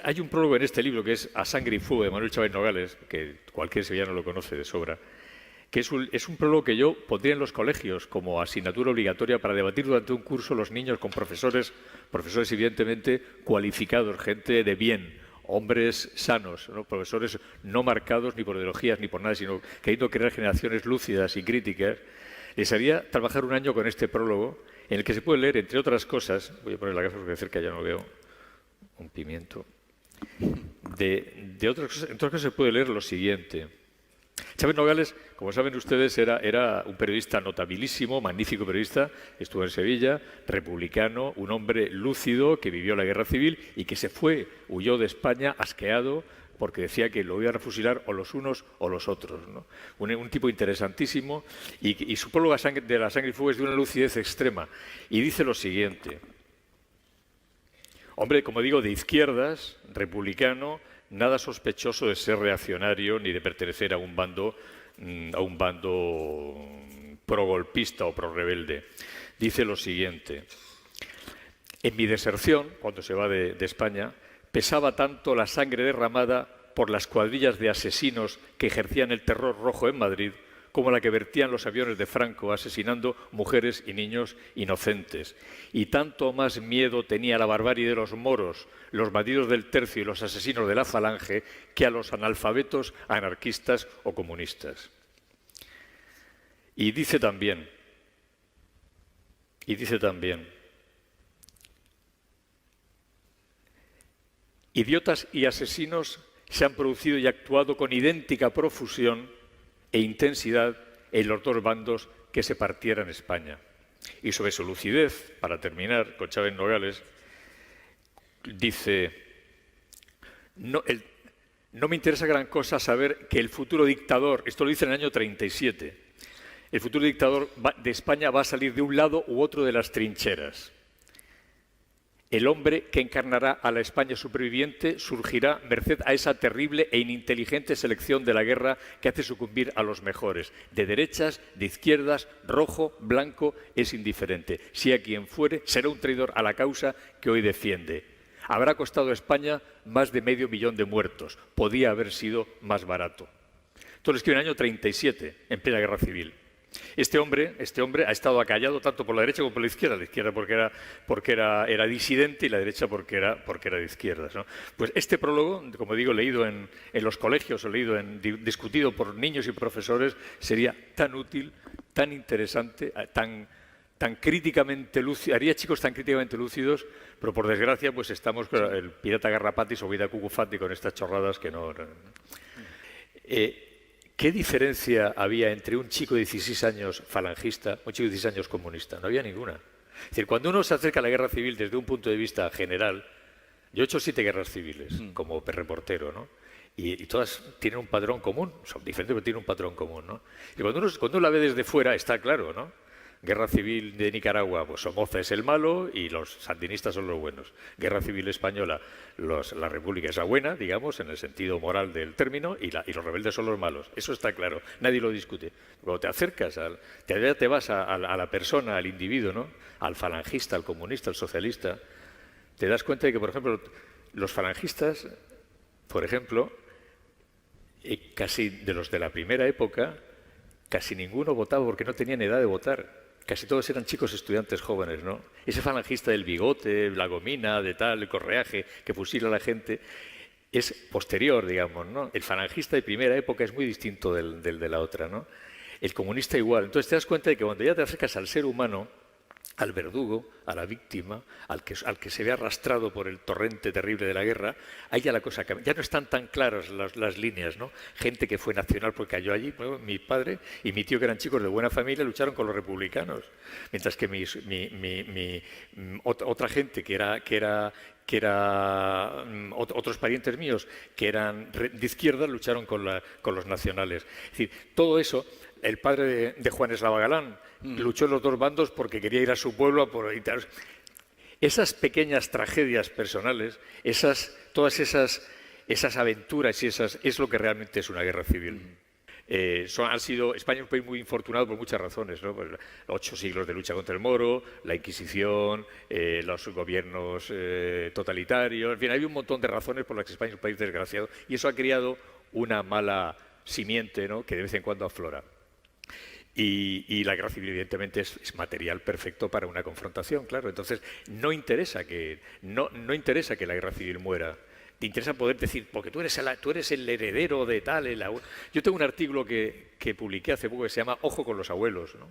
Hay un prólogo en este libro que es A sangre y fuego de Manuel Chávez Nogales, que cualquier sevillano lo conoce de sobra, que es un prólogo que yo pondría en los colegios como asignatura obligatoria para debatir durante un curso los niños con profesores evidentemente cualificados, gente de bien, hombres sanos, ¿no? Profesores no marcados ni por ideologías ni por nada, sino queriendo crear generaciones lúcidas y críticas. Les haría trabajar un año con este prólogo en el que se puede leer, entre otras cosas, voy a poner la gafa porque de cerca ya no veo un pimiento, de otras cosas, en otras cosas se puede leer lo siguiente. Chávez Nogales, como saben ustedes, era un periodista notabilísimo, magnífico periodista, estuvo en Sevilla, republicano, un hombre lúcido que vivió la guerra civil y que huyó de España asqueado porque decía que lo iban a fusilar o los unos o los otros, ¿no? Un tipo interesantísimo y su prólogo de La sangre y fuego es de una lucidez extrema y dice lo siguiente. Hombre, como digo, de izquierdas, republicano, nada sospechoso de ser reaccionario ni de pertenecer a un bando progolpista o prorrebelde. Dice lo siguiente. En mi deserción, cuando se va de España, pesaba tanto la sangre derramada por las cuadrillas de asesinos que ejercían el terror rojo en Madrid como la que vertían los aviones de Franco asesinando mujeres y niños inocentes. Y tanto más miedo tenía la barbarie de los moros, los bandidos del tercio y los asesinos de la falange que a los analfabetos, anarquistas o comunistas. Y dice también, idiotas y asesinos se han producido y actuado con idéntica profusión e intensidad en los dos bandos que se partieran España. Y sobre su lucidez, para terminar, con Chávez Nogales, dice, no me interesa gran cosa saber que el futuro dictador, esto lo dice en el año 37, el futuro dictador de España va a salir de un lado u otro de las trincheras. El hombre que encarnará a la España superviviente surgirá merced a esa terrible e ininteligente selección de la guerra que hace sucumbir a los mejores. De derechas, de izquierdas, rojo, blanco, es indiferente. Sea quien fuere, será un traidor a la causa que hoy defiende. Habrá costado a España más de 500.000 de muertos. Podía haber sido más barato. Esto lo escribe en el año 37, en plena guerra civil. Este hombre ha estado acallado tanto por la derecha como por la izquierda porque era disidente y la derecha porque era de izquierdas, ¿no? Pues este prólogo, como digo, leído en los colegios o discutido por niños y profesores, sería tan útil, tan interesante, tan críticamente lúcido, haría chicos tan críticamente lúcidos, pero por desgracia pues estamos con el pirata Garrapatis o Vida Cucufati con estas chorradas que no... ¿Qué diferencia había entre un chico de 16 años falangista, un chico de 16 años comunista? No había ninguna. Es decir, cuando uno se acerca a la guerra civil desde un punto de vista general, yo he hecho 7 guerras civiles como reportero, ¿no? Y todas tienen un patrón común, son diferentes pero tienen un patrón común, ¿no? Y cuando uno la ve desde fuera está claro, ¿no? Guerra civil de Nicaragua, pues Somoza es el malo y los sandinistas son los buenos. Guerra civil española, la República es la buena, digamos, en el sentido moral del término, y los rebeldes son los malos. Eso está claro, nadie lo discute. Cuando te acercas, te vas a la persona, al individuo, ¿no? Al falangista, al comunista, al socialista, te das cuenta de que, por ejemplo, los falangistas, por ejemplo, casi de los de la primera época, casi ninguno votaba porque no tenían edad de votar. Casi todos eran chicos estudiantes jóvenes, ¿no? Ese falangista del bigote, la gomina, de tal, el correaje, que fusila a la gente, es posterior, digamos, ¿no? El falangista de primera época es muy distinto del de la otra, ¿no? El comunista igual. Entonces te das cuenta de que cuando ya te acercas al ser humano, al verdugo, a la víctima, al que se ve arrastrado por el torrente terrible de la guerra, ahí ya la cosa cambia. Ya no están tan claras las líneas, ¿no? Gente que fue nacional porque cayó allí, bueno, mi padre y mi tío, que eran chicos de buena familia, lucharon con los republicanos, mientras que otra gente otros parientes míos que eran de izquierda lucharon con los nacionales. Es decir, todo eso. El padre de Juan Eslava Galán luchó en los dos bandos porque quería ir a su pueblo a por... Esas pequeñas tragedias personales, todas esas aventuras es lo que realmente es una guerra civil. España es un país muy infortunado por muchas razones, ¿no? Pues 8 siglos de lucha contra el Moro, la Inquisición, los gobiernos totalitarios, en fin, hay un montón de razones por las que España es un país desgraciado y eso ha creado una mala simiente, ¿no? Que de vez en cuando aflora. Y la guerra civil, evidentemente, es material perfecto para una confrontación, claro. Entonces, no interesa que la guerra civil muera. Te interesa poder decir, porque tú eres el heredero de tal. Yo tengo un artículo que publiqué hace poco que se llama Ojo con los abuelos, ¿no?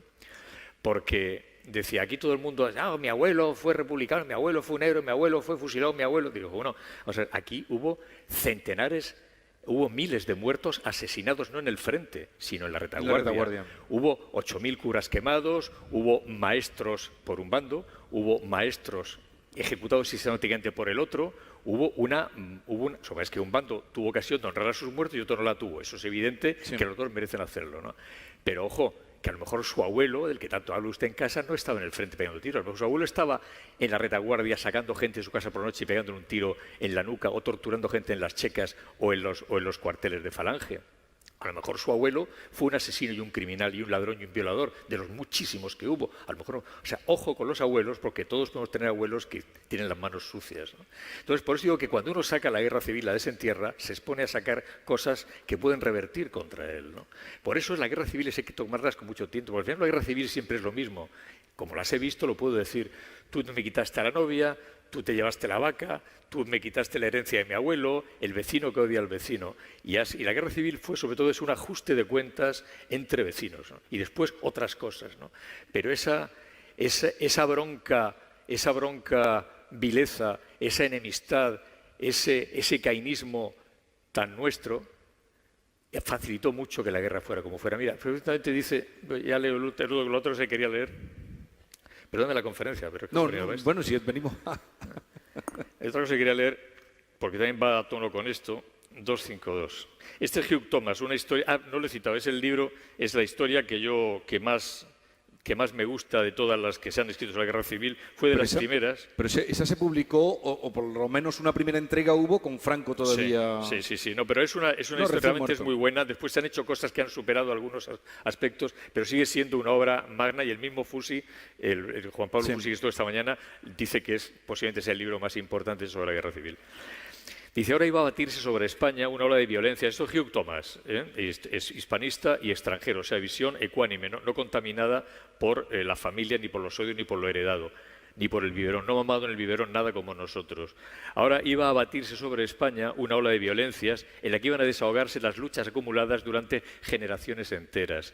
Porque decía, aquí todo el mundo, mi abuelo fue republicano, mi abuelo fue un héroe, mi abuelo fue fusilado, mi abuelo... Digo, bueno, o sea, aquí hubo miles de muertos asesinados no en el frente, sino en la retaguardia. Hubo 8.000 curas quemados, hubo maestros por un bando, hubo maestros ejecutados sistemáticamente por el otro, es que un bando tuvo ocasión de honrar a sus muertos y otro no la tuvo. Eso es evidente, que los dos merecen hacerlo, ¿no? Pero ojo, que a lo mejor su abuelo, del que tanto habla usted en casa, no estaba en el frente pegando tiros. A lo mejor su abuelo estaba en la retaguardia sacando gente de su casa por la noche y pegándole un tiro en la nuca o torturando gente en las checas o en los cuarteles de Falange. A lo mejor su abuelo fue un asesino y un criminal y un ladrón y un violador, de los muchísimos que hubo. A lo mejor no. O sea, ojo con los abuelos, porque todos podemos tener abuelos que tienen las manos sucias, ¿no? Entonces, por eso digo que cuando uno saca la guerra civil, la desentierra, se expone a sacar cosas que pueden revertir contra él, ¿no? Por eso las guerras civiles hay que tomarlas con mucho tiempo, porque al final la guerra civil siempre es lo mismo. Como las he visto, lo puedo decir. Tú me quitaste a la novia, tú te llevaste la vaca, tú me quitaste la herencia de mi abuelo, el vecino que odia al vecino. Y la guerra civil fue, sobre todo, un ajuste de cuentas entre vecinos, ¿no? Y después otras cosas, ¿no? Pero esa bronca, vileza, esa enemistad, ese cainismo tan nuestro, facilitó mucho que la guerra fuera como fuera. Mira, perfectamente dice, ya leo lo otro se quería leer. Perdón de la conferencia, pero... Bueno, si venimos... Otra cosa que quería leer, porque también va a tono con esto, 252. Este es Hugh Thomas, una historia... no lo he citado, es el libro, es la historia que más me gusta de todas las que se han escrito sobre la guerra civil, fue de las primeras. Pero esa se publicó, o por lo menos una primera entrega hubo con Franco todavía. Sí. No, pero es una historia realmente es muy buena. Después se han hecho cosas que han superado algunos aspectos, pero sigue siendo una obra magna y el mismo Fusi, el Juan Pablo Fusi que estuvo esta mañana, dice que posiblemente sea el libro más importante sobre la guerra civil. Dice, ahora iba a batirse sobre España una ola de violencia. Esto es Hugh Thomas, es hispanista y extranjero, o sea, visión ecuánime, no contaminada por la familia, ni por los odios, ni por lo heredado, ni por el biberón. No mamado en el biberón nada como nosotros. Ahora iba a batirse sobre España una ola de violencias en la que iban a desahogarse las luchas acumuladas durante generaciones enteras.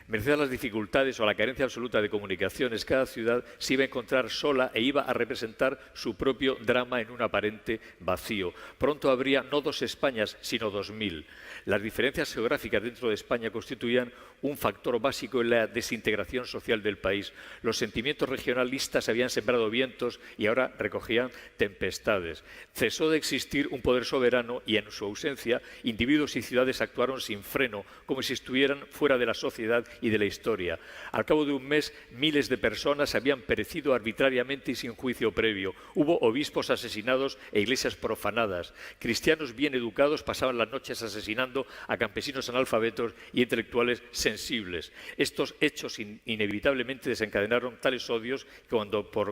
Merced a las dificultades o a la carencia absoluta de comunicaciones, cada ciudad se iba a encontrar sola e iba a representar su propio drama en un aparente vacío. Pronto habría no 2 Españas, sino 2000. Las diferencias geográficas dentro de España constituían un factor básico en la desintegración social del país. Los sentimientos regionalistas habían sembrado vientos y ahora recogían tempestades. Cesó de existir un poder soberano y, en su ausencia, individuos y ciudades actuaron sin freno, como si estuvieran fuera de la sociedad y de la historia. Al cabo de un mes, miles de personas habían perecido arbitrariamente y sin juicio previo. Hubo obispos asesinados e iglesias profanadas. Cristianos bien educados pasaban las noches asesinando a campesinos analfabetos y intelectuales sensibles. Estos hechos inevitablemente desencadenaron tales odios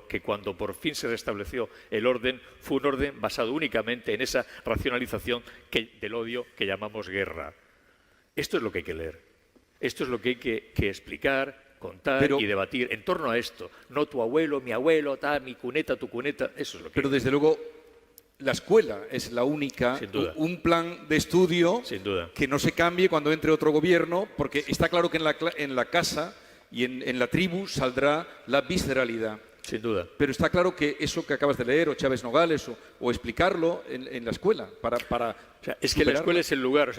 que cuando por fin se restableció el orden, fue un orden basado únicamente en esa racionalización del odio que llamamos guerra. Esto es lo que hay que leer. Esto es lo que hay que explicar, contar y debatir en torno a esto. No tu abuelo, mi abuelo, mi cuneta, tu cuneta. Eso es lo que... Pero desde luego la escuela es la única, un plan de estudio que no se cambie cuando entre otro gobierno, porque está claro que en la casa y en la tribu saldrá la visceralidad. Sin duda. Pero está claro que eso que acabas de leer, o Chávez Nogales, o explicarlo en la escuela, para o sea, es que la escuela es el lugar,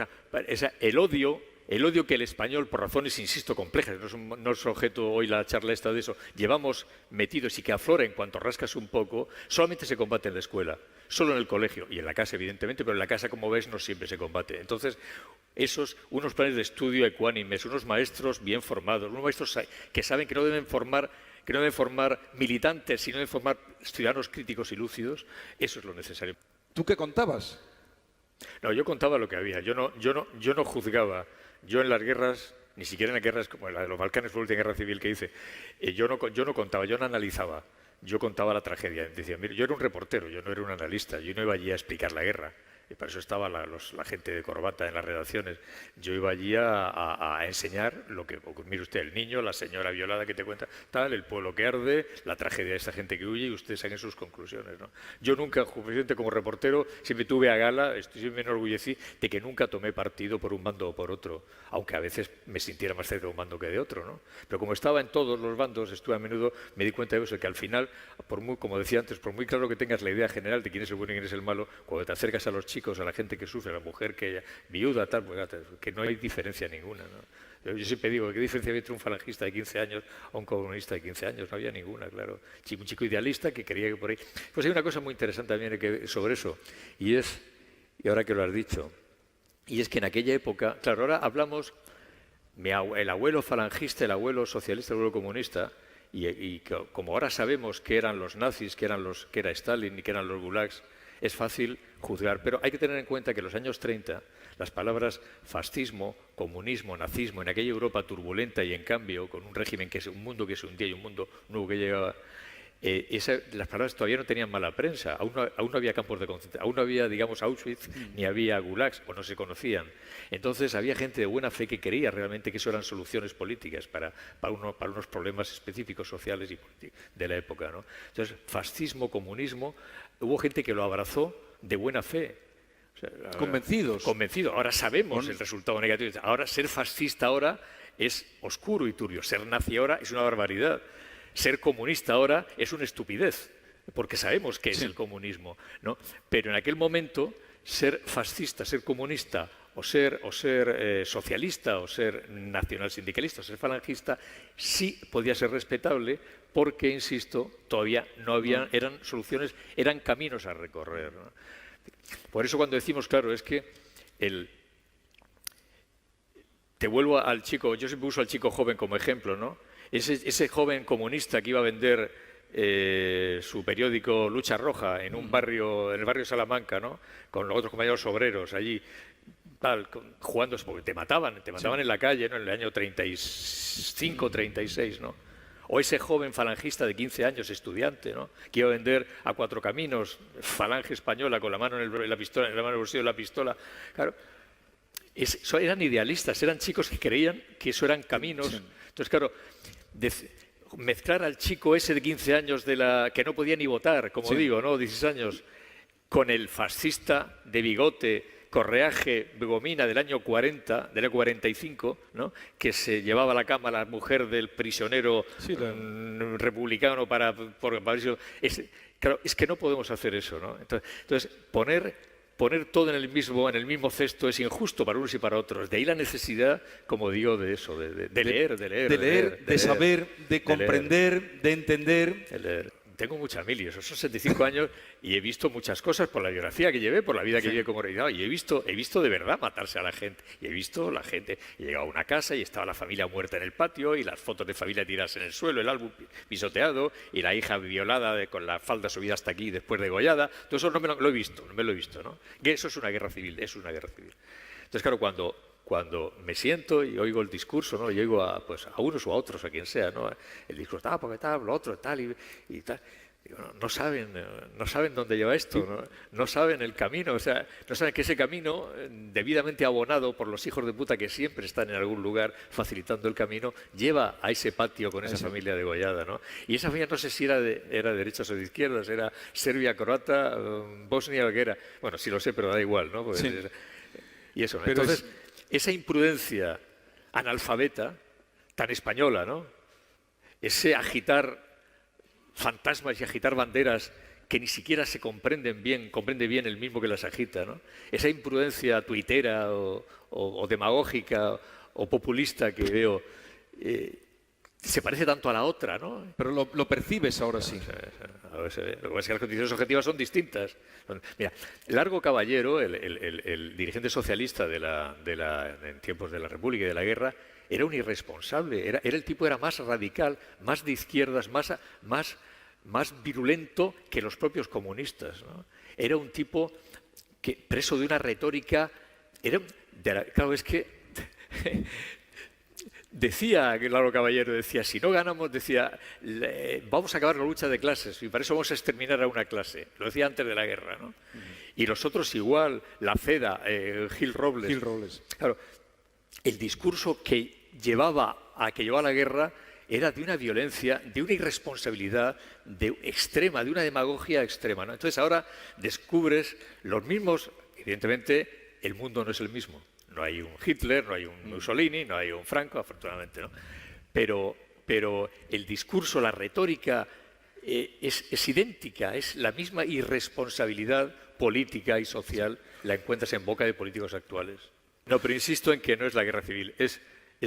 el odio que el español, por razones, insisto, complejas, no es objeto hoy la charla esta de eso, llevamos metidos y que aflora en cuanto rascas un poco, solamente se combate en la escuela, solo en el colegio y en la casa, evidentemente, pero en la casa, como ves, no siempre se combate. Entonces, unos planes de estudio ecuánimes, unos maestros bien formados, unos maestros que saben que no deben formar que no deben formar militantes, sino deben formar ciudadanos críticos y lúcidos, eso es lo necesario. ¿Tú qué contabas? No, yo contaba lo que había, yo no juzgaba. Yo en las guerras, ni siquiera en las guerras como la de los Balcanes, fue la última guerra civil que hice, yo no contaba, yo no analizaba, yo contaba la tragedia. Decía, mira, yo era un reportero, yo no era un analista, yo no iba allí a explicar la guerra. Y para eso estaba la gente de corbata en las redacciones. Yo iba allí a enseñar lo que... Mire usted, el niño, la señora violada que te cuenta, tal, el pueblo que arde, la tragedia de esta gente que huye y ustedes saquen sus conclusiones, ¿no? Yo nunca, presidente, como reportero, siempre tuve a gala, siempre me enorgullecí de que nunca tomé partido por un bando o por otro, aunque a veces me sintiera más cerca de un bando que de otro, ¿no? Pero como estaba en todos los bandos, estuve a menudo, me di cuenta de eso, que al final, como decía antes, por muy claro que tengas la idea general de quién es el bueno y quién es el malo, cuando te acercas a los chicos, a la gente que sufre, a la mujer que viuda, tal, pues, que no hay diferencia ninguna, ¿no? Yo siempre digo, ¿qué diferencia había entre un falangista de 15 años a un comunista de 15 años? No había ninguna, claro. Un chico idealista que quería que por ahí... Pues hay una cosa muy interesante también sobre eso, y ahora que lo has dicho, y es que en aquella época, claro, ahora hablamos, el abuelo falangista, el abuelo socialista, el abuelo comunista, y como ahora sabemos que eran los nazis, que era Stalin y que eran los gulags, es fácil juzgar, pero hay que tener en cuenta que en los años 30 las palabras fascismo, comunismo, nazismo, en aquella Europa turbulenta y en cambio, con un régimen que es un mundo que se hundía y un mundo nuevo que llegaba, las palabras todavía no tenían mala prensa, aún no había campos de concentración, aún no había, digamos, Auschwitz, ni había gulags, o no se conocían. Entonces había gente de buena fe que creía realmente que eso eran soluciones políticas para unos problemas específicos sociales y políticos de la época, ¿no? Entonces, fascismo, comunismo, hubo gente que lo abrazó de buena fe. O sea, Convencidos. Ahora sabemos el resultado negativo. Ahora, ser fascista ahora es oscuro y turbio. Ser nazi ahora es una barbaridad. Ser comunista ahora es una estupidez, porque sabemos qué es el comunismo, ¿no? Pero en aquel momento, ser fascista, ser comunista, o ser socialista, o ser nacionalsindicalista, o ser falangista, sí podía ser respetable, porque, insisto, todavía no había, eran soluciones, eran caminos a recorrer, ¿no? Por eso cuando decimos, claro, es que te vuelvo al chico, yo siempre uso al chico joven como ejemplo, ¿no? Ese joven comunista que iba a vender su periódico Lucha Roja en un barrio, en el barrio Salamanca, ¿no? Con los otros compañeros obreros allí, tal, jugando, porque te mataban en la calle, ¿no? En el año 35, 36, ¿no? O ese joven falangista de 15 años, estudiante, ¿no? Que iba a vender a Cuatro Caminos, falange española, con la mano en la pistola, en la mano en el bolsillo de la pistola. Claro, eran idealistas, eran chicos que creían que eso eran caminos. Sí. Entonces, claro, mezclar al chico ese de 15 años que no podía ni votar, como digo, ¿no? 16 años, con el fascista de bigote, correaje, gomina del año 40, del año 45, ¿no? Que se llevaba a la cama a la mujer del prisionero republicano claro, es que no podemos hacer eso, ¿no? Entonces poner todo en el mismo cesto es injusto para unos y para otros. De ahí la necesidad, como digo, de eso, de leer, de saber, de comprender, de entender. De leer. Tengo mucha mili, esos 65 años, y he visto muchas cosas por la biografía que llevé, por la vida que llevé como rey, y he visto de verdad matarse a la gente, y he visto la gente, he llegado a una casa y estaba la familia muerta en el patio, y las fotos de familia tiradas en el suelo, el álbum pisoteado, y la hija violada con la falda subida hasta aquí después degollada. Todo eso no me lo he visto, ¿no? Que eso es una guerra civil, Entonces, claro, cuando me siento y oigo el discurso, ¿no? Y oigo a unos o a otros, a quien sea, ¿no? El discurso, porque tal, lo otro, tal y tal. Digo, no saben dónde lleva esto, no saben el camino, o sea, no saben que ese camino, debidamente abonado por los hijos de puta que siempre están en algún lugar facilitando el camino, lleva a ese patio con esa familia degollada, ¿no? Y esa familia no sé si era de derechas o de izquierdas, era serbia, croata, bosnia, o qué era. Bueno, sí lo sé, pero da igual, ¿no? Pues, y eso, ¿no? Entonces, esa imprudencia analfabeta, tan española, ¿no? Ese agitar fantasmas y agitar banderas que ni siquiera se comprende bien el mismo que las agita, ¿no? Esa imprudencia tuitera o demagógica o populista que veo se parece tanto a la otra, ¿no? Pero lo percibes ahora sí. Lo que pasa es que las condiciones objetivas son distintas. Mira, Largo Caballero, el dirigente socialista en tiempos de la República y de la guerra, era un irresponsable, era el tipo era más radical, más de izquierdas, más virulento que los propios comunistas, ¿no? Era un tipo que, preso de una retórica, claro, es que decía Lalo Caballero, decía, si no ganamos, decía, vamos a acabar la lucha de clases y para eso vamos a exterminar a una clase. Lo decía antes de la guerra, ¿no? Y los otros igual, la FEDA, Gil Robles. Claro, el discurso que llevaba a la guerra era de una violencia, de una irresponsabilidad extrema, de una demagogia extrema, ¿no? Entonces ahora descubres los mismos, evidentemente el mundo no es el mismo. No hay un Hitler, no hay un Mussolini, no hay un Franco, afortunadamente, ¿no? Pero el discurso, la retórica es idéntica, es la misma irresponsabilidad política y social, la encuentras en boca de políticos actuales. No, pero insisto en que no es la guerra civil, es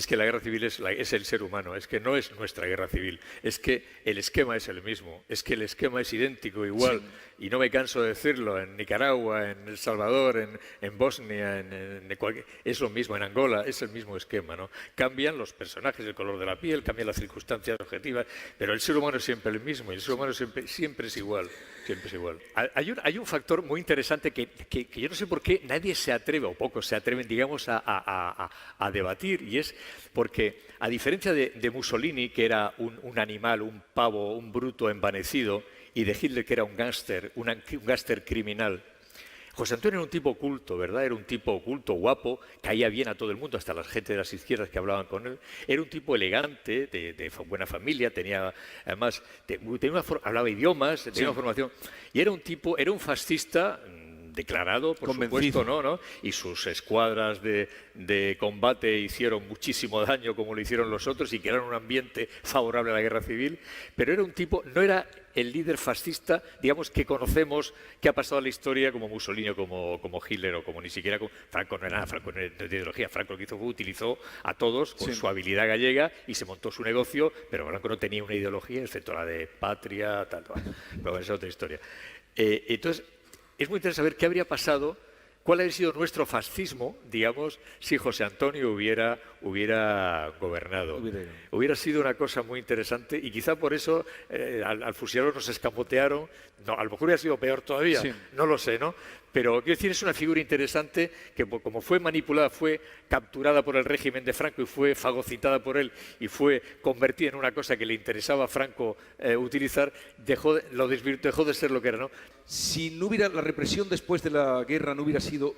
que la guerra civil es el ser humano, es que no es nuestra guerra civil, es que el esquema es el mismo, es que el esquema es idéntico, igual, sí. Y no me canso de decirlo, en Nicaragua, en El Salvador, en Bosnia, es lo mismo, en Angola, es el mismo esquema, ¿no? Cambian los personajes, el color de la piel, cambian las circunstancias objetivas, pero el ser humano es siempre el mismo, y el ser humano siempre es igual, siempre es igual. Hay un factor muy interesante que yo no sé por qué nadie se atreve, o pocos se atreven, digamos, a debatir, y es porque, a diferencia de Mussolini, que era un animal, un pavo, un bruto envanecido, y de Hitler, que era un gángster criminal, José Antonio era un tipo culto, ¿verdad? Era un tipo culto, guapo, caía bien a todo el mundo, hasta la gente de las izquierdas que hablaban con él. Era un tipo elegante, de buena familia, además, hablaba idiomas, tenía una formación, y era un fascista declarado, por supuesto, ¿no? Y sus escuadras de combate hicieron muchísimo daño, como lo hicieron los otros, y crearon un ambiente favorable a la guerra civil, pero era un tipo, no era el líder fascista, digamos, que conocemos, que ha pasado a la historia como Mussolini o como Hitler, o como ni siquiera Franco. No era nada, Franco no era de ideología. Franco lo que hizo fue utilizó a todos con su habilidad gallega y se montó su negocio, pero Franco no tenía una ideología, excepto la de patria, tal. Pero esa es otra historia. Entonces, es muy interesante saber qué habría pasado, cuál habría sido nuestro fascismo, digamos, si José Antonio hubiera gobernado. Hubiera sido una cosa muy interesante y quizá por eso al fusilarlo nos escamotearon. No, a lo mejor hubiera sido peor todavía, no lo sé, ¿no? Pero quiero decir, es una figura interesante que, como fue manipulada, fue capturada por el régimen de Franco y fue fagocitada por él y fue convertida en una cosa que le interesaba a Franco utilizar, dejó de ser lo que era, ¿no? Si no hubiera la represión después de la guerra, no hubiera sido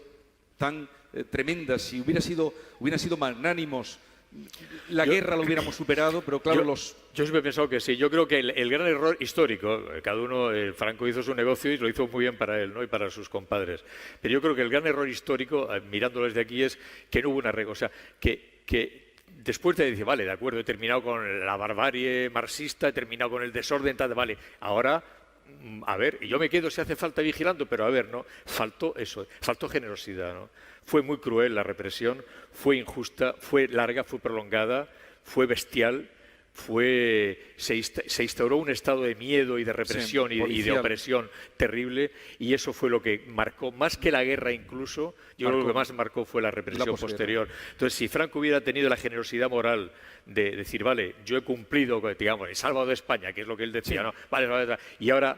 tan tremenda, si hubieran sido magnánimos, la guerra lo hubiéramos superado, pero claro, yo siempre he pensado que sí. Yo creo que el gran error histórico, cada uno, Franco hizo su negocio y lo hizo muy bien para él, ¿no? Y para sus compadres. Pero yo creo que el gran error histórico, mirándolo desde aquí, es que no hubo una regla. O sea, que después de decir, vale, de acuerdo, he terminado con la barbarie marxista, he terminado con el desorden, tal, vale, ahora, a ver, y yo me quedo si hace falta vigilando, pero a ver, ¿no? Faltó eso, faltó generosidad, ¿no? Fue muy cruel la represión, fue injusta, fue larga, fue prolongada, fue bestial, se instauró un estado de miedo y de represión y de opresión terrible, y eso fue lo que marcó, más que la guerra incluso, yo creo que lo que más marcó fue la represión posterior. Entonces, si Franco hubiera tenido la generosidad moral de decir, vale, yo he cumplido, digamos, he salvado a España, que es lo que él decía, ¿no? Vale, y ahora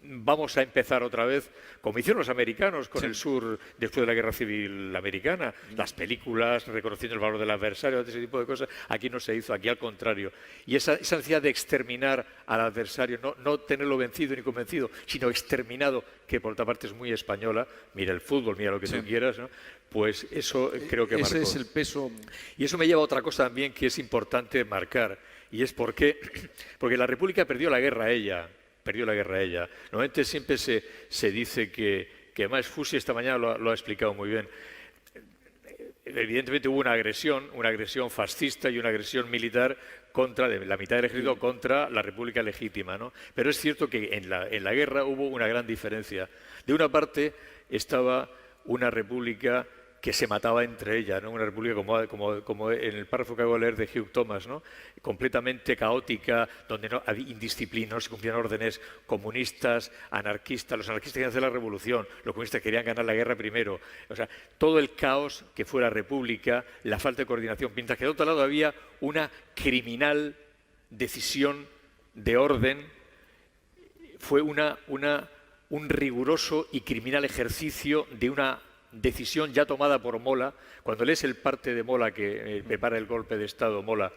vamos a empezar otra vez, como hicieron los americanos con el sur después de la Guerra Civil Americana, las películas reconociendo el valor del adversario, ese tipo de cosas. Aquí no se hizo, aquí al contrario. Y esa necesidad de exterminar al adversario, no tenerlo vencido ni convencido, sino exterminado, que por otra parte es muy española, mira el fútbol, mira lo que tú quieras, ¿no? Pues eso creo que marcó. Ese es el peso. Y eso me lleva a otra cosa también que es importante marcar. Y es porque la República perdió la guerra a ella. Normalmente siempre se dice que además Fusi esta mañana lo ha explicado muy bien. Evidentemente hubo una agresión fascista y una agresión militar de la mitad del ejército contra la República legítima, ¿no? Pero es cierto que en la guerra hubo una gran diferencia. De una parte estaba una república que se mataba entre ellas, ¿no? Una república como en el párrafo que acabo de leer de Hugh Thomas, ¿no? Completamente caótica, donde no había indisciplina, no se cumplían órdenes, comunistas, anarquistas. Los anarquistas querían hacer la revolución, los comunistas querían ganar la guerra primero. O sea, todo el caos que fue la república, la falta de coordinación, mientras que de otro lado había una criminal decisión de orden, fue un riguroso y criminal ejercicio de una decisión ya tomada por Mola. Cuando lees el parte de Mola que prepara el golpe de Estado, Mola,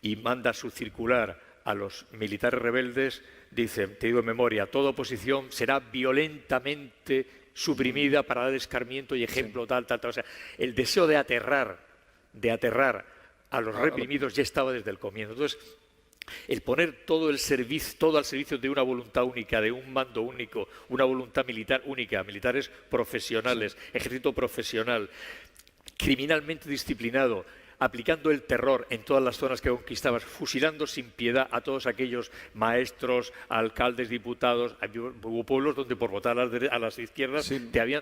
y manda su circular a los militares rebeldes, dice, te digo en memoria, toda oposición será violentamente suprimida para dar escarmiento y ejemplo, tal. O sea, el deseo de aterrar a los reprimidos ya estaba desde el comienzo. Entonces, el poner todo al servicio de una voluntad única, de un mando único, una voluntad militar única, militares profesionales, ejército profesional, criminalmente disciplinado, aplicando el terror en todas las zonas que conquistabas, fusilando sin piedad a todos aquellos maestros, alcaldes, diputados. Hubo pueblos donde por votar a las izquierdas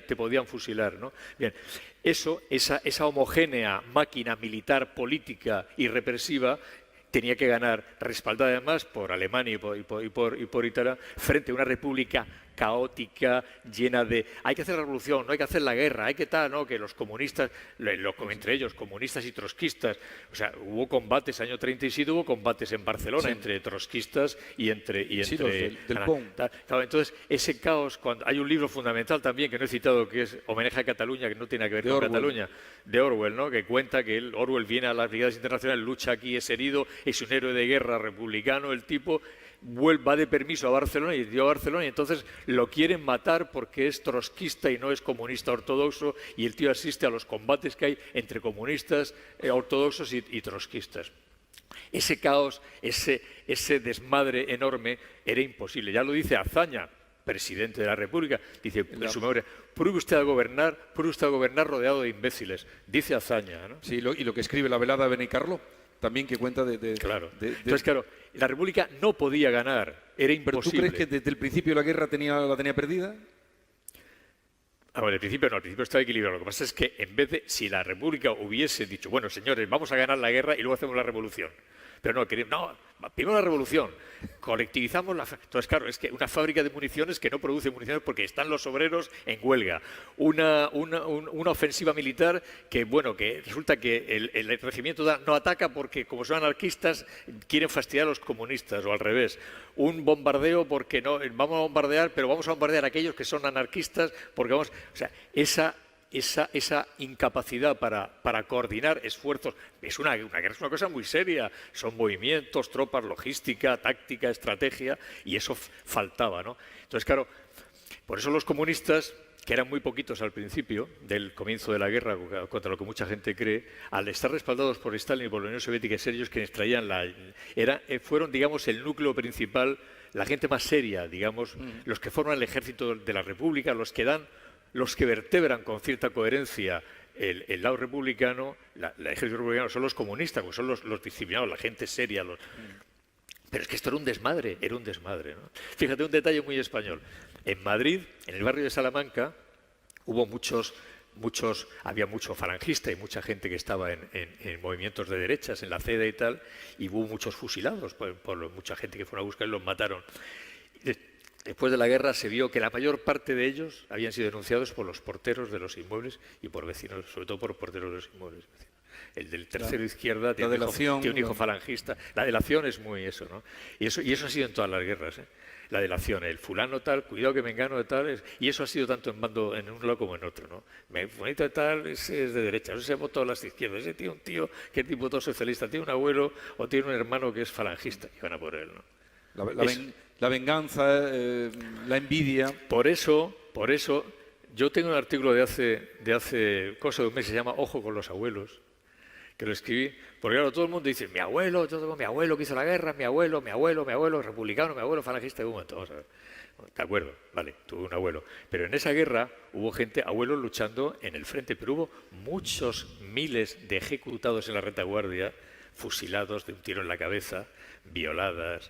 te podían fusilar, ¿no? Bien, esa homogénea máquina militar, política y represiva tenía que ganar, respaldada además por Alemania y por Italia, frente a una república caótica, llena de hay que hacer la revolución, no hay que hacer la guerra, hay que tal, ¿no? Que los comunistas, entre ellos comunistas y trotskistas, o sea, hubo combates, año 37 hubo combates en Barcelona entre trotskistas y entre claro, entonces ese caos, cuando hay un libro fundamental también que no he citado, que es Homenaje a Cataluña, que no tiene que ver con Cataluña, de Orwell, ¿no? Que cuenta que Orwell viene a las brigadas internacionales, lucha aquí, es herido, es un héroe de guerra republicano, el tipo va de permiso a Barcelona y dio a Barcelona y entonces lo quieren matar porque es trotskista y no es comunista ortodoxo, y el tío asiste a los combates que hay entre comunistas ortodoxos y trotskistas. Ese caos, ese desmadre enorme era imposible. Ya lo dice Azaña, presidente de la República, dice en su memoria, pruebe usted a gobernar rodeado de imbéciles, dice Azaña, ¿no? Sí, y lo que escribe la velada Benicarló, también, que cuenta Claro. Entonces, claro, la República no podía ganar, era imposible. ¿Pero tú crees que desde el principio la guerra la tenía perdida? Bueno, al principio no, al principio estaba equilibrado. Lo que pasa es que en vez de, si la República hubiese dicho, bueno, señores, vamos a ganar la guerra y luego hacemos la revolución. Pero no, primero la revolución, colectivizamos la... Entonces, claro, es que una fábrica de municiones que no produce municiones porque están los obreros en huelga. Una ofensiva militar que, bueno, que resulta que el regimiento no ataca porque, como son anarquistas, quieren fastidiar a los comunistas, o al revés. Un bombardeo porque no, vamos a bombardear, pero vamos a bombardear a aquellos que son anarquistas porque vamos... O sea, esa incapacidad para coordinar esfuerzos, una guerra es una cosa muy seria, son movimientos, tropas, logística, táctica, estrategia, y eso faltaba, ¿no? Entonces, claro, por eso los comunistas, que eran muy poquitos al principio del comienzo de la guerra, contra lo que mucha gente cree, al estar respaldados por Stalin y por la Unión Soviética, ser ellos quienes traían fueron, digamos, el núcleo principal, la gente más seria, digamos, los que forman el ejército de la República, los que vertebran con cierta coherencia el lado republicano, el ejército republicano, son los comunistas, pues son los disciplinados, la gente seria. Pero es que esto era un desmadre, ¿no? Fíjate, un detalle muy español. En Madrid, en el barrio de Salamanca, había mucho falangista y mucha gente que estaba en movimientos de derechas, en la CEDA y tal, y hubo muchos fusilados por mucha gente que fueron a buscar y los mataron. Después de la guerra se vio que la mayor parte de ellos habían sido denunciados por los porteros de los inmuebles y por vecinos, sobre todo por porteros de los inmuebles. El del tercero izquierda tiene un hijo falangista. La delación es muy eso, ¿no? Y eso ha sido en todas las guerras, ¿eh? La delación, el fulano tal, cuidado que mengano de tal, y eso ha sido tanto en un lado como en otro, ¿no? Bonito de tal, ese es de derecha, ese votó a las izquierdas, ese tiene un tío que es diputado socialista, tiene un abuelo o tiene un hermano que es falangista, y van a por él, ¿no? La venganza, la envidia. Por eso, yo tengo un artículo de hace cosa de un mes que se llama Ojo con los abuelos, que lo escribí, porque claro, todo el mundo dice, mi abuelo que hizo la guerra, mi abuelo, republicano, mi abuelo falangista, un momento, vamos a ver. De acuerdo, vale, tuve un abuelo. Pero en esa guerra hubo abuelos luchando en el frente, pero hubo muchos miles de ejecutados en la retaguardia, fusilados de un tiro en la cabeza, violadas,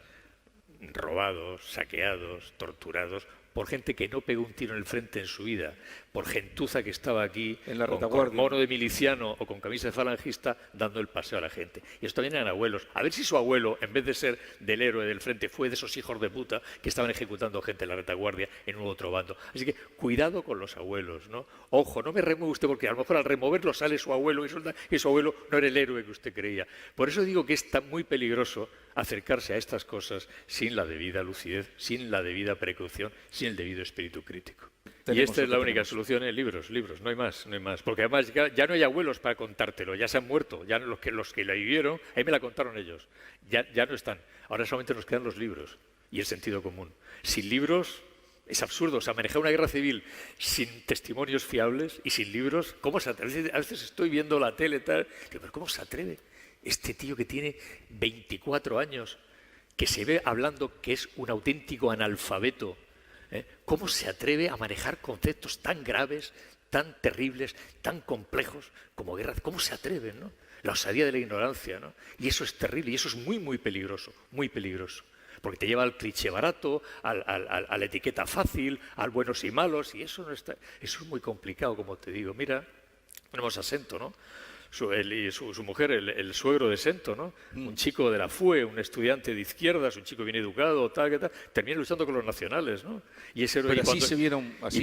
robados, saqueados, torturados por gente que no pegó un tiro en el frente en su vida, por gentuza que estaba aquí en la con mono de miliciano o con camisa de falangista dando el paseo a la gente. Y esto también eran abuelos. A ver si su abuelo, en vez de ser del héroe del frente, fue de esos hijos de puta que estaban ejecutando gente en la retaguardia en un otro bando. Así que cuidado con los abuelos, ¿no? Ojo, no me remueve usted porque a lo mejor al removerlo sale su abuelo y resulta que su abuelo no era el héroe que usted creía. Por eso digo que es tan muy peligroso acercarse a estas cosas sin la debida lucidez, sin la debida precaución, sin el debido espíritu crítico. Y esta es la única solución, libros, no hay más, no hay más. Porque además ya no hay abuelos para contártelo, ya se han muerto, ya los que la vivieron, ahí me la contaron ellos, ya no están. Ahora solamente nos quedan los libros y el sentido común. Sin libros es absurdo, o sea, manejar una guerra civil sin testimonios fiables y sin libros, ¿cómo se atreve? A veces estoy viendo la tele y tal, digo, pero ¿cómo se atreve? Este tío que tiene 24 años, que se ve hablando que es un auténtico analfabeto, ¿cómo se atreve a manejar conceptos tan graves, tan terribles, tan complejos como guerra? ¿Cómo se atreven, no? La osadía de la ignorancia, ¿no? Y eso es terrible y eso es muy, muy peligroso, porque te lleva al cliché barato, a la etiqueta fácil, al buenos y malos, y eso es muy complicado, como te digo. Mira, tenemos a Sento, ¿no? Su mujer, el suegro de Sento, ¿no? Un chico de la FUE, un estudiante de izquierdas, un chico bien educado, tal, termina luchando con los nacionales, ¿no? Y ese pero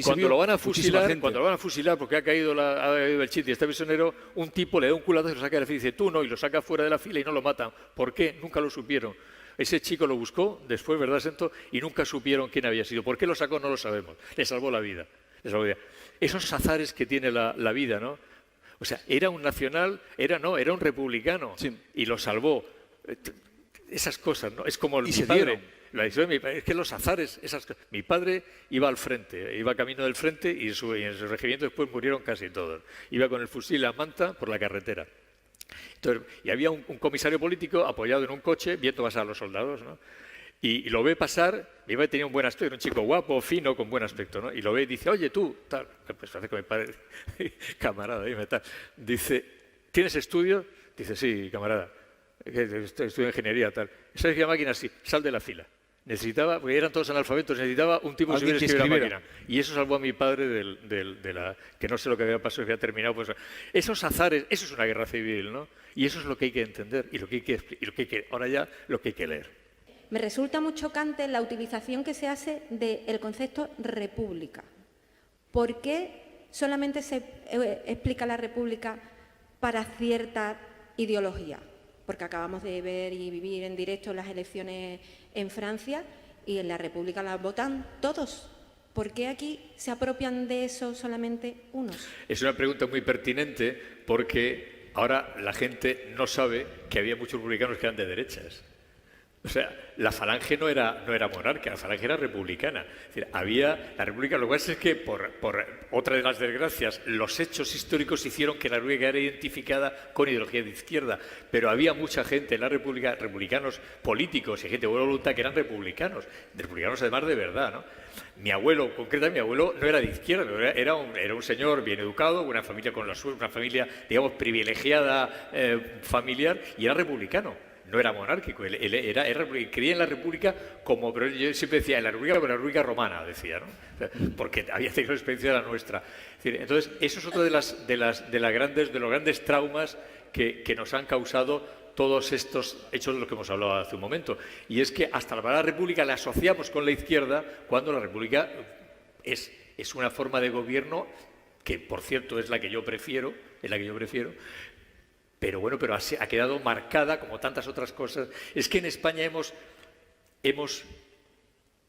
cuando lo van a fusilar, porque ha caído el chit y está prisionero, un tipo le da un culazo y lo saca de la fila y dice, tú no, y lo saca fuera de la fila y no lo matan. ¿Por qué? Nunca lo supieron. Ese chico lo buscó después, ¿verdad, Sento? Y nunca supieron quién había sido. ¿Por qué lo sacó? No lo sabemos. Le salvó la vida. Esos azares que tiene la vida, ¿no? O sea, era un nacional, era un republicano, sí, y lo salvó. Esas cosas, ¿no? Es como mi padre. Es que los azares, esas cosas. Mi padre iba al frente, iba camino del frente y en su regimiento después murieron casi todos. Iba con el fusil a manta por la carretera. Entonces, y había un comisario político apoyado en un coche viendo pasar a los soldados, ¿no? Y lo ve pasar, mi padre tenía un buen aspecto, era un chico guapo, fino, con buen aspecto, ¿no? Y lo ve y dice, oye, tú, tal, pues hace con mi padre, camarada, dime, tal. Dice, ¿tienes estudios? Dice, sí, camarada, estudio ingeniería, tal. ¿Sabes qué máquina? Sí, sal de la fila. Necesitaba, porque eran todos analfabetos, necesitaba un tipo que supiera escribir la máquina. Y eso salvó a mi padre de la que no sé lo que había pasado, que había terminado. Pues, esos azares, eso es una guerra civil, ¿no? Y eso es lo que hay que entender y lo que hay que ahora ya lo que hay que leer. Me resulta muy chocante la utilización que se hace del concepto república. ¿Por qué solamente se explica la república para cierta ideología? Porque acabamos de ver y vivir en directo las elecciones en Francia y en la república las votan todos. ¿Por qué aquí se apropian de eso solamente unos? Es una pregunta muy pertinente porque ahora la gente no sabe que había muchos republicanos que eran de derechas. O sea, la falange no era monárquica, la falange era republicana. Es decir, había la república. Lo que pasa es que, por otra de las desgracias, los hechos históricos hicieron que la república era identificada con ideología de izquierda. Pero había mucha gente en la república, republicanos políticos y gente de buena voluntad que eran republicanos además de verdad, ¿no? Mi abuelo, concretamente, no era de izquierda, era un señor bien educado, una familia una familia, digamos, privilegiada, familiar, y era republicano. No era monárquico, él creía en la república pero yo siempre decía en la república romana, decía, ¿no? O sea, porque había tenido experiencia de la nuestra. Es decir, entonces, eso es otro de los grandes traumas que nos han causado todos estos hechos de los que hemos hablado hace un momento. Y es que hasta la palabra república la asociamos con la izquierda cuando la república es una forma de gobierno que, por cierto, es la que yo prefiero, pero bueno, ha quedado marcada, como tantas otras cosas. Es que en España hemos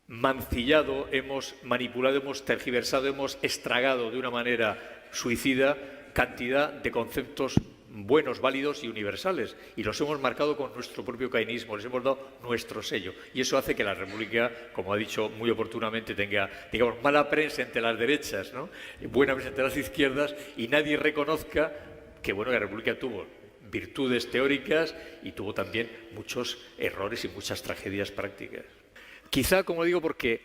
mancillado, hemos manipulado, hemos tergiversado, hemos estragado de una manera suicida cantidad de conceptos buenos, válidos y universales. Y los hemos marcado con nuestro propio cainismo, les hemos dado nuestro sello. Y eso hace que la República, como ha dicho muy oportunamente, tenga, digamos, mala prensa entre las derechas, ¿no? Buena prensa entre las izquierdas, y nadie reconozca que, bueno, la República tuvo virtudes teóricas y tuvo también muchos errores y muchas tragedias prácticas. Quizá, como digo, porque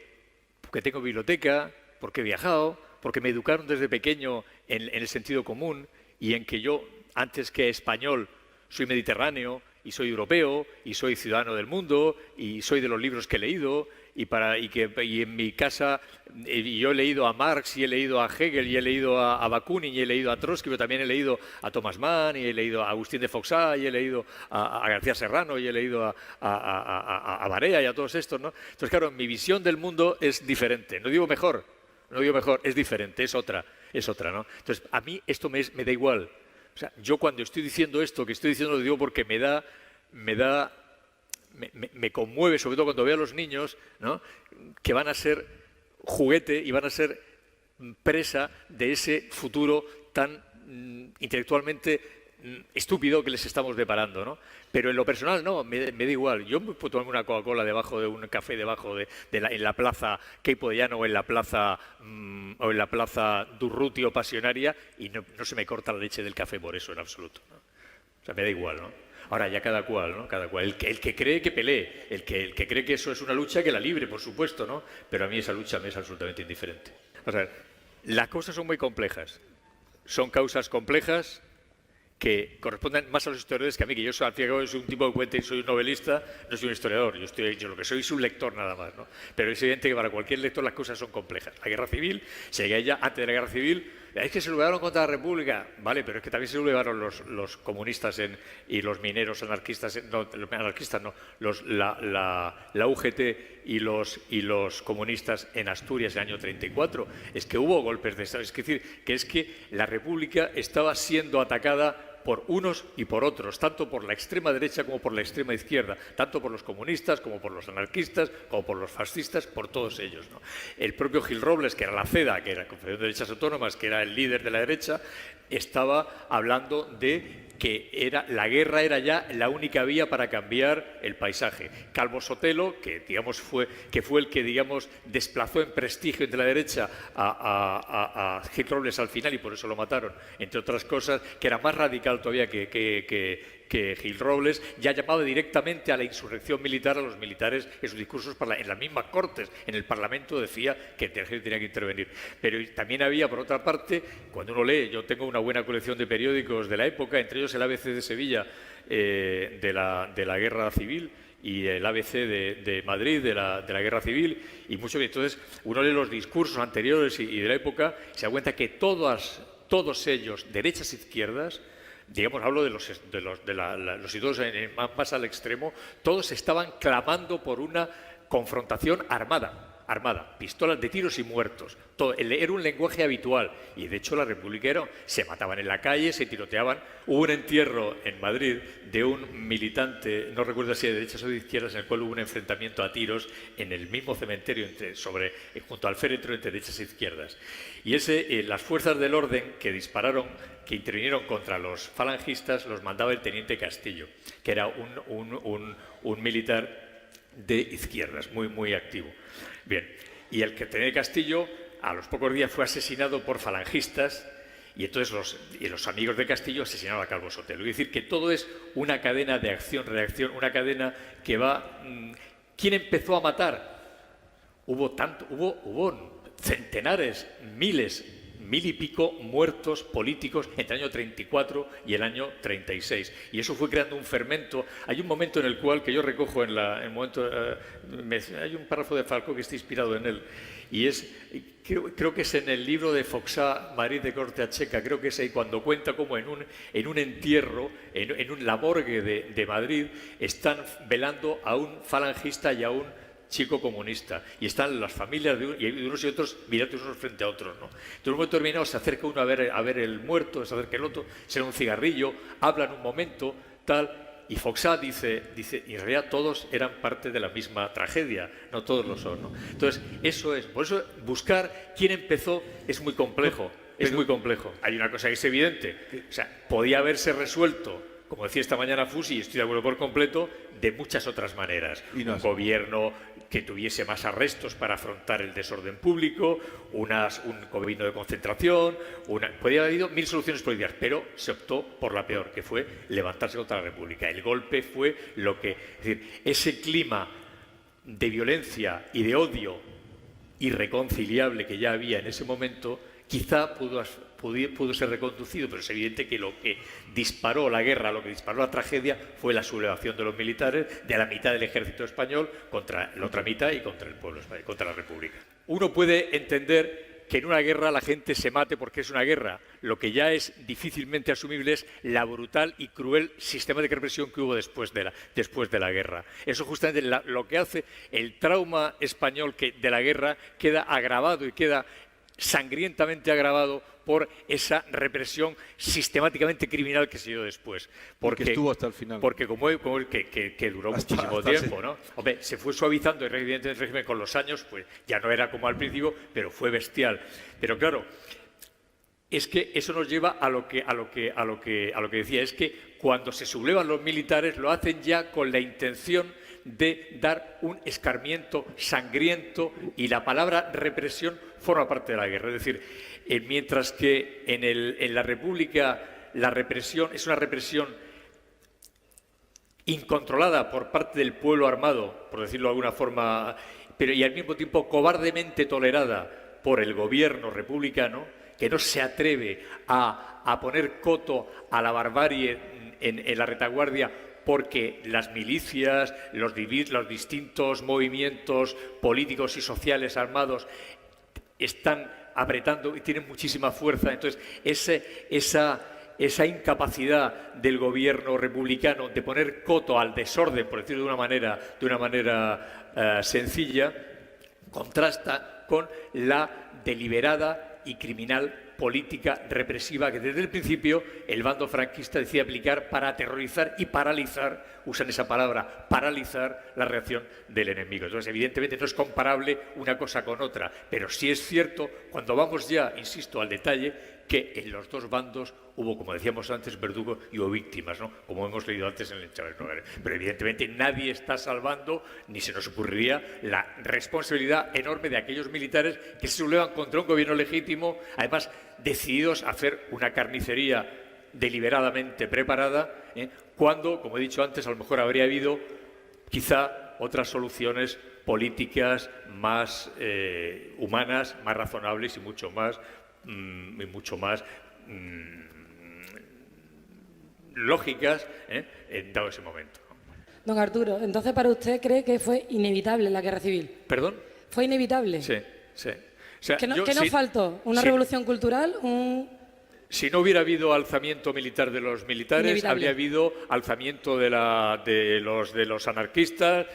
tengo biblioteca, porque he viajado, porque me educaron desde pequeño en el sentido común y en que yo, antes que español, soy mediterráneo y soy europeo y soy ciudadano del mundo y soy de los libros que he leído y en mi casa yo he leído a Marx y he leído a Hegel y he leído a Bakunin y he leído a Trotsky, pero también he leído a Thomas Mann y he leído a Agustín de Foxá y he leído a García Serrano y he leído a Barea y a todos estos, ¿no? Entonces, claro, mi visión del mundo es diferente. No digo mejor, es diferente, es otra, ¿no? Entonces, a mí esto me da igual. O sea, yo cuando estoy diciendo esto, que estoy diciendo lo digo porque me conmueve, sobre todo cuando veo a los niños, ¿no?, que van a ser juguete y van a ser presa de ese futuro tan intelectualmente estúpido que les estamos deparando, ¿no? Pero en lo personal no, me da igual. Yo puedo tomarme una Coca-Cola debajo de un café debajo en la plaza Queipo de Llano o en la plaza Durruti o Pasionaria y no se me corta la leche del café por eso en absoluto, ¿no? O sea, me da igual, ¿no? Ahora ya cada cual, ¿no? Cada cual. El que cree que pelee, el que cree que eso es una lucha que la libre, por supuesto, ¿no? Pero a mí esa lucha me es absolutamente indiferente. O sea, las cosas son muy complejas. Son causas complejas que corresponden más a los historiadores que a mí, que yo al fin y al cabo soy un tipo de cuenta y soy un novelista, no soy un historiador, yo lo que soy es un lector nada más, ¿no? Pero es evidente que para cualquier lector las cosas son complejas. La guerra civil, se llega a ella antes de la guerra civil, es que se sublevaron contra la República, vale, pero es que también se sublevaron los comunistas y los mineros anarquistas, la UGT y los comunistas en Asturias en el año 34. Es que hubo golpes de Estado, es decir, que la República estaba siendo atacada por unos y por otros, tanto por la extrema derecha como por la extrema izquierda, tanto por los comunistas como por los anarquistas, como por los fascistas, por todos ellos, ¿no? El propio Gil Robles, que era la CEDA, que era la Confederación de Derechas Autónomas, que era el líder de la derecha, estaba hablando de que la guerra era ya la única vía para cambiar el paisaje. Calvo Sotelo, que fue el que desplazó en prestigio entre la derecha a Gil Robles al final y por eso lo mataron, entre otras cosas, que era más radical todavía que Gil Robles, ya llamaba directamente a la insurrección militar a los militares en sus discursos en las mismas Cortes, en el Parlamento decía que el ejército tenía que intervenir. Pero también había, por otra parte, cuando uno lee, yo tengo una buena colección de periódicos de la época, entre ellos el ABC de Sevilla de la Guerra Civil y el ABC de Madrid de la Guerra Civil, y mucho que entonces uno lee los discursos anteriores y de la época, se da cuenta que todos ellos, derechas e izquierdas, hablo de los situados más al extremo, todos estaban clamando por una confrontación armada, pistolas de tiros y muertos. Era un lenguaje habitual y de hecho la República se mataban en la calle, se tiroteaban. Hubo un entierro en Madrid de un militante, no recuerdo si de derechas o de izquierdas, en el cual hubo un enfrentamiento a tiros en el mismo cementerio junto al féretro entre derechas e izquierdas. Y las fuerzas del orden que intervinieron contra los falangistas los mandaba el teniente Castillo, que era un militar de izquierdas, muy, muy activo. Bien, y el teniente Castillo a los pocos días fue asesinado por falangistas y entonces los amigos de Castillo asesinaron a Calvo Sotelo. Es decir, que todo es una cadena de acción-reacción, una cadena que va... ¿Quién empezó a matar? Hubo centenares, mil y pico muertos políticos entre el año 34 y el año 36. Y eso fue creando un fermento. Hay un momento en el cual, que yo recojo hay un párrafo de Falcó que está inspirado en él, y creo que es en el libro de Foxá, Madrid de corte a Checa, creo que es ahí cuando cuenta cómo en un entierro, en la morgue de Madrid, están velando a un falangista y a un chico comunista, y están las familias de unos y otros mirando unos frente a otros, ¿no? En un momento determinado se acerca uno a ver el muerto, se acerca el otro, se da un cigarrillo, hablan un momento, tal, y Foxá dice, y en realidad todos eran parte de la misma tragedia, no todos lo son, ¿no? Entonces, por eso buscar quién empezó es muy complejo, muy complejo. Hay una cosa que es evidente, o sea, podía haberse resuelto, como decía esta mañana Fusi, y estoy de acuerdo por completo, de muchas otras maneras. Un gobierno que tuviese más arrestos para afrontar el desorden público, un gobierno de concentración, podría haber habido 1000 soluciones políticas, pero se optó por la peor, que fue levantarse contra la República. El golpe fue es decir, ese clima de violencia y de odio irreconciliable que ya había en ese momento, quizá pudo pudo ser reconducido, pero es evidente que lo que disparó la guerra, lo que disparó la tragedia, fue la sublevación de los militares, de la mitad del ejército español contra la otra mitad y contra el pueblo español, contra la República. Uno puede entender que en una guerra la gente se mate porque es una guerra. Lo que ya es difícilmente asumible es la brutal y cruel sistema de represión que hubo después de la guerra. Eso justamente lo que hace el trauma español de la guerra queda agravado y queda sangrientamente agravado por esa represión sistemáticamente criminal que se dio después. Porque estuvo hasta el final. Porque que duró muchísimo tiempo, ¿no? Hombre, se fue suavizando evidentemente el régimen con los años, pues ya no era como al principio, pero fue bestial. Pero claro, es que eso nos lleva a lo que decía, es que cuando se sublevan los militares lo hacen ya con la intención de dar un escarmiento sangriento, y la palabra represión forma parte de la guerra. Es decir, mientras que en la República la represión es una represión incontrolada por parte del pueblo armado, por decirlo de alguna forma, pero y al mismo tiempo cobardemente tolerada por el gobierno republicano, que no se atreve a poner coto a la barbarie en la retaguardia, porque las milicias, los distintos movimientos políticos y sociales armados están apretando y tienen muchísima fuerza. Entonces, esa incapacidad del gobierno republicano de poner coto al desorden, por decirlo de una manera sencilla, contrasta con la deliberada y criminal política represiva que desde el principio el bando franquista decía aplicar para aterrorizar y paralizar, usan esa palabra, paralizar la reacción del enemigo. Entonces, evidentemente no es comparable una cosa con otra, pero sí es cierto, cuando vamos ya, insisto, al detalle, que en los dos bandos hubo, como decíamos antes, verdugos y hubo víctimas, ¿no? Como hemos leído antes en el Chávez Noguera. Pero evidentemente nadie está salvando, ni se nos ocurriría, la responsabilidad enorme de aquellos militares que se sublevan contra un gobierno legítimo, además decididos a hacer una carnicería deliberadamente preparada, cuando, como he dicho antes, a lo mejor habría habido quizá otras soluciones políticas más humanas, más razonables y mucho más lógicas en dado ese momento. Don Arturo, entonces para usted cree que fue inevitable la guerra civil. ¿Perdón? ¿Fue inevitable? Sí, sí. O sea, ¿Qué nos faltó? ¿Una revolución cultural? Si no hubiera habido alzamiento militar de los militares, inevitable. Habría habido alzamiento de los anarquistas,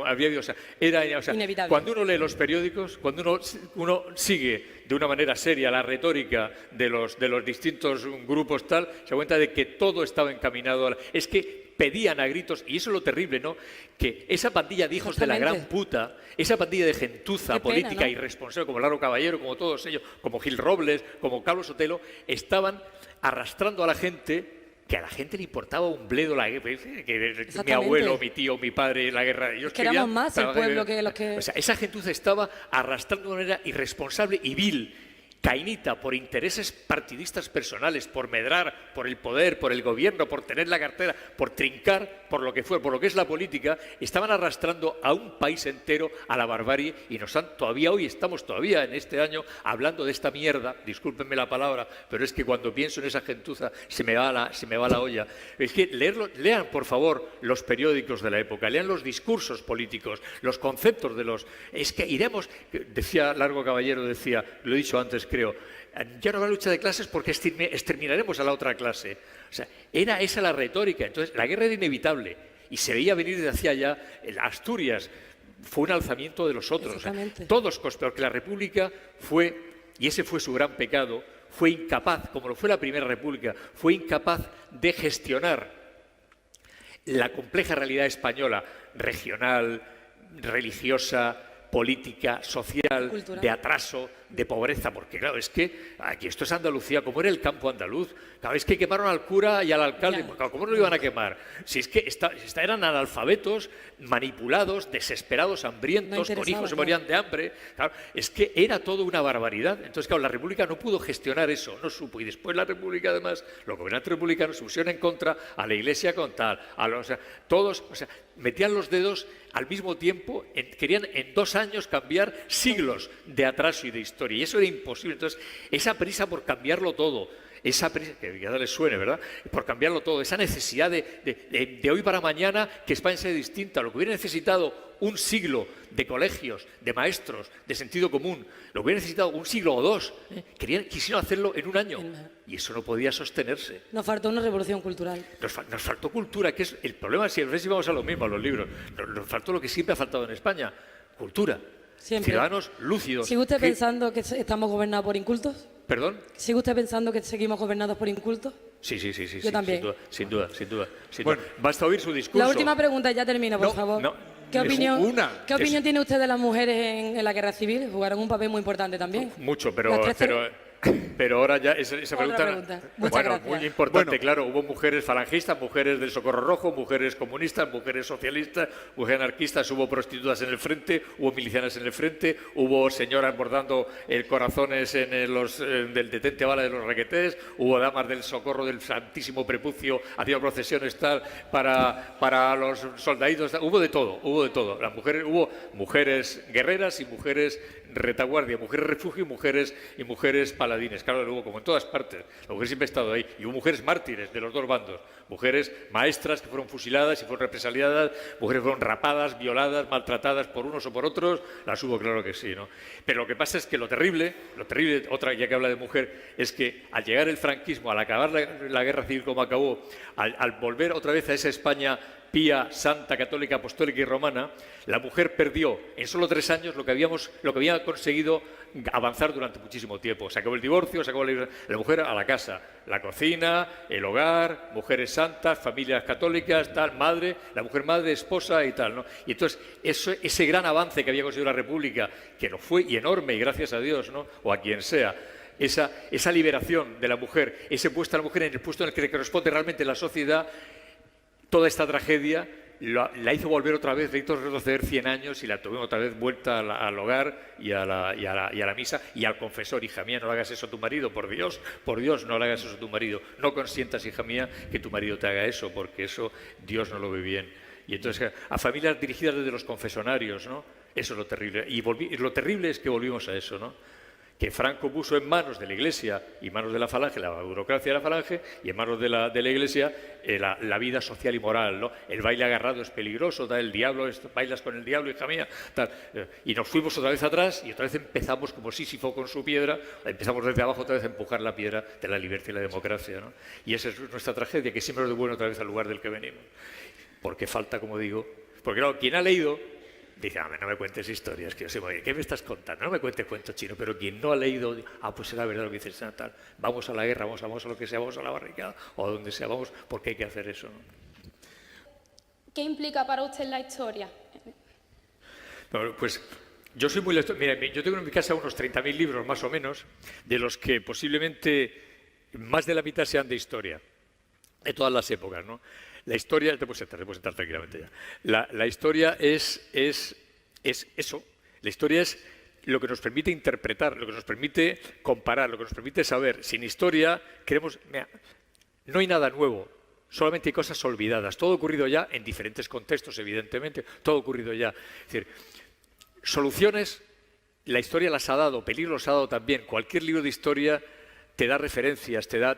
habría habido, inevitable. Cuando uno lee los periódicos, cuando uno sigue de una manera seria la retórica de los distintos grupos tal, se da cuenta de que todo estaba encaminado es que pedían a gritos, y eso es lo terrible, ¿no? Que esa pandilla de hijos de la gran puta, esa pandilla de gentuza política, ¿no? Irresponsable, como Largo Caballero, como todos ellos, como Gil Robles, como Carlos Sotelo, estaban arrastrando a la gente, que a la gente le importaba un bledo la guerra, que mi abuelo, mi tío, mi padre, la guerra. Ellos éramos más el pueblo que los que... O sea, esa gentuza estaba arrastrando de una manera irresponsable y vil, cainita, por intereses partidistas personales, por medrar, por el poder, por el gobierno, por tener la cartera, por trincar, por lo que fue, por lo que es la política, estaban arrastrando a un país entero a la barbarie, y estamos todavía en este año hablando de esta mierda, discúlpenme la palabra, pero es que cuando pienso en esa gentuza se me va la olla. Es que lean por favor los periódicos de la época, lean los discursos políticos, los conceptos de los... Es que iremos, decía Largo Caballero, lo he dicho antes, creo, ya no habrá lucha de clases porque exterminaremos a la otra clase. O sea, era esa la retórica. Entonces, la guerra era inevitable y se veía venir desde hacia allá. Asturias fue un alzamiento de los otros. O sea, todos, porque la República fue, y ese fue su gran pecado, fue incapaz, como lo fue la Primera República, fue incapaz de gestionar la compleja realidad española, regional, religiosa, política, social, cultural, de atraso, de pobreza, porque claro, es que aquí esto es Andalucía, como era el campo andaluz, cada vez que quemaron al cura y al alcalde, pues, ¿cómo no lo iban a quemar? Si es que eran analfabetos, manipulados, desesperados, hambrientos, con hijos se morían de hambre, claro, es que era todo una barbaridad. Entonces, claro, la República no pudo gestionar eso, no supo, y después la República, además, los gobernantes republicanos se pusieron en contra a la Iglesia con tal, todos, metían los dedos al mismo tiempo, querían en 2 años cambiar siglos de atraso y de historia, y eso era imposible. Entonces, esa prisa por cambiarlo todo, esa prisa, que ya les suene, ¿verdad?, por cambiarlo todo, esa necesidad de hoy para mañana que España sea distinta, lo que hubiera necesitado un siglo de colegios, de maestros, de sentido común, lo que hubiera necesitado un siglo o 2, quisieron hacerlo en 1 año, y eso no podía sostenerse. Nos faltó una revolución cultural. Nos faltó cultura, que es el problema. Si vamos a lo mismo, a los libros, nos faltó lo que siempre ha faltado en España: cultura. Siempre. Ciudadanos lúcidos. ¿Sigue usted pensando que estamos gobernados por incultos? ¿Perdón? ¿Sigue usted pensando que seguimos gobernados por incultos? Sí. Yo también. Sin duda. Bueno, basta oír su discurso. La última pregunta, ya termino, por favor. ¿Qué opinión tiene usted de las mujeres en la guerra civil? Jugaron un papel muy importante también. Mucho, pero ahora ya esa pregunta. Muchas gracias. Muy importante, claro. Hubo mujeres falangistas, mujeres del Socorro Rojo, mujeres comunistas, mujeres socialistas, mujeres anarquistas, hubo prostitutas en el frente, hubo milicianas en el frente, hubo señoras bordando corazones del detente bala de los Requetés, hubo damas del Socorro del Santísimo Prepucio haciendo procesiones para los soldaditos, hubo de todo. Hubo mujeres guerreras y mujeres retaguardia, mujeres refugio y mujeres paladines. Claro, luego, como en todas partes, la mujer siempre ha estado ahí. Y hubo mujeres mártires de los 2 bandos, mujeres maestras que fueron fusiladas y fueron represaliadas, mujeres fueron rapadas, violadas, maltratadas por unos o por otros, las hubo, claro que sí, ¿no? Pero lo que pasa es que lo terrible, otra ya que habla de mujer, es que al llegar el franquismo, al acabar la guerra civil como acabó, al volver otra vez a esa España pía, santa, católica, apostólica y romana, la mujer perdió en solo 3 años lo que había conseguido avanzar durante muchísimo tiempo. Se acabó el divorcio, se acabó la mujer a la casa, la cocina, el hogar, mujeres santas, familias católicas, la mujer madre, esposa y tal, ¿no? Y entonces ese gran avance que había conseguido la República, que lo fue y enorme, y gracias a Dios, ¿no?, o a quien sea, esa liberación de la mujer, ese puesto a la mujer en el puesto en el que le corresponde realmente en la sociedad, toda esta tragedia la hizo volver otra vez, le hizo retroceder 100 años y la tuvimos otra vez vuelta al hogar y a la misa y al confesor. Hija mía, no le hagas eso a tu marido, por Dios, no le hagas eso a tu marido. No consientas, hija mía, que tu marido te haga eso, porque eso Dios no lo ve bien. Y entonces, a familias dirigidas desde los confesonarios, ¿no? Eso es lo terrible. Y lo terrible es que volvimos a eso, ¿no?, que Franco puso en manos de la Iglesia y en manos de la Falange, la burocracia de la Falange, y en manos de la Iglesia la vida social y moral, ¿no? El baile agarrado es peligroso, el diablo, bailas con el diablo, hija mía, tal. Y nos fuimos otra vez atrás y otra vez empezamos como Sísifo con su piedra, empezamos desde abajo otra vez a empujar la piedra de la libertad y la democracia, ¿no? Y esa es nuestra tragedia, que siempre nos devuelve otra vez al lugar del que venimos. Porque falta, como digo, porque claro, quien ha leído dice: no me cuentes historias, que yo sé muy bien. ¿Qué me estás contando? No me cuentes cuentos chinos. Pero quien no ha leído, pues será verdad lo que dices, tal. Vamos a la guerra, vamos a lo que sea, vamos a la barricada, o a donde sea, vamos, porque hay que hacer eso, ¿no? ¿Qué implica para usted la historia? Bueno, pues yo soy muy lector. Mira, yo tengo en mi casa unos 30.000 libros, más o menos, de los que posiblemente más de la mitad sean de historia, de todas las épocas, ¿no? La historia, te puedes sentar tranquilamente ya. La historia es eso. La historia es lo que nos permite interpretar, lo que nos permite comparar, lo que nos permite saber. Sin historia, no hay nada nuevo, solamente hay cosas olvidadas. Todo ha ocurrido ya en diferentes contextos, evidentemente, todo ha ocurrido ya. Es decir, soluciones, la historia las ha dado, peligros los ha dado también. Cualquier libro de historia te da referencias, te da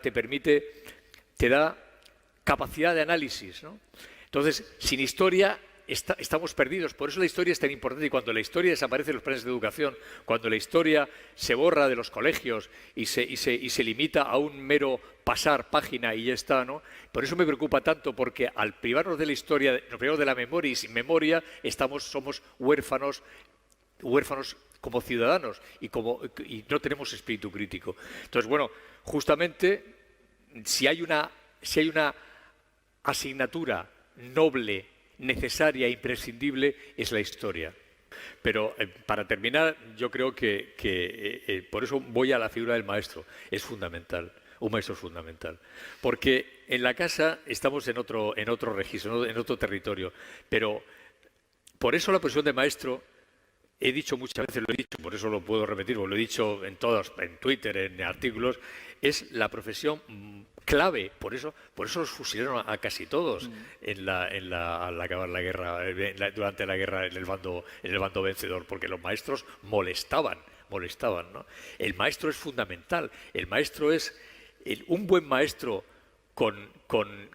capacidad de análisis, ¿no? Entonces, sin historia estamos perdidos. Por eso la historia es tan importante. Y cuando la historia desaparece de los planes de educación, cuando la historia se borra de los colegios y se limita a un mero pasar página y ya está, ¿no? Por eso me preocupa tanto, porque al privarnos de la historia, nos privamos de la memoria, y sin memoria somos huérfanos como ciudadanos y no tenemos espíritu crítico. Entonces, bueno, justamente si hay una asignatura noble, necesaria e imprescindible, es la historia. Pero para terminar, yo creo que por eso voy a la figura del maestro. Es fundamental, un maestro es fundamental. Porque en la casa estamos en otro registro, en otro territorio. Pero por eso la profesión de maestro, he dicho muchas veces, por eso lo puedo repetir, porque lo he dicho en Twitter, en artículos, es la profesión clave. Por eso los fusilaron a casi todos al acabar la guerra, durante la guerra en el bando vencedor, porque los maestros molestaban, ¿no? El maestro es fundamental. El maestro es un buen maestro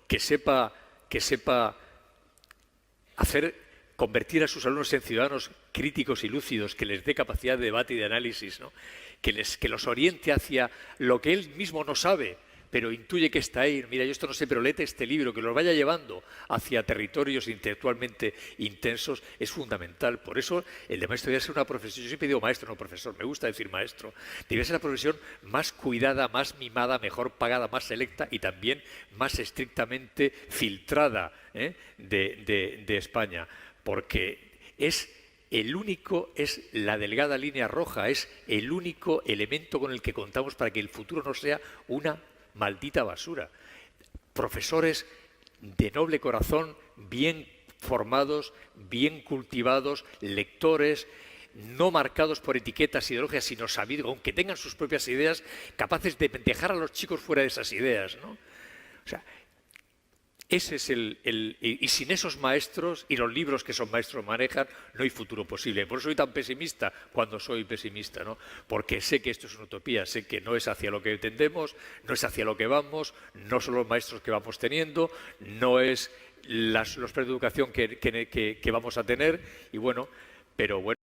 que sepa convertir a sus alumnos en ciudadanos críticos y lúcidos, que les dé capacidad de debate y de análisis, ¿no? Que los oriente hacia lo que él mismo no sabe, pero intuye que está ahí. Mira, yo esto no sé, pero léete este libro, que los vaya llevando hacia territorios intelectualmente intensos, es fundamental. Por eso el de maestro debe ser una profesión. Yo siempre digo maestro, no profesor, me gusta decir maestro. Debe ser la profesión más cuidada, más mimada, mejor pagada, más selecta y también más estrictamente filtrada, de España, porque es la delgada línea roja, es el único elemento con el que contamos para que el futuro no sea una maldita basura. Profesores de noble corazón, bien formados, bien cultivados, lectores, no marcados por etiquetas ideológicas, sino sabidos, aunque tengan sus propias ideas, capaces de dejar a los chicos fuera de esas ideas, ¿no? O sea, ese es y sin esos maestros y los libros que esos maestros manejan, no hay futuro posible. Por eso soy tan pesimista cuando soy pesimista, ¿no? Porque sé que esto es una utopía, sé que no es hacia lo que tendemos, no es hacia lo que vamos, no son los maestros que vamos teniendo, no es los planes de educación que vamos a tener, y bueno, pero bueno.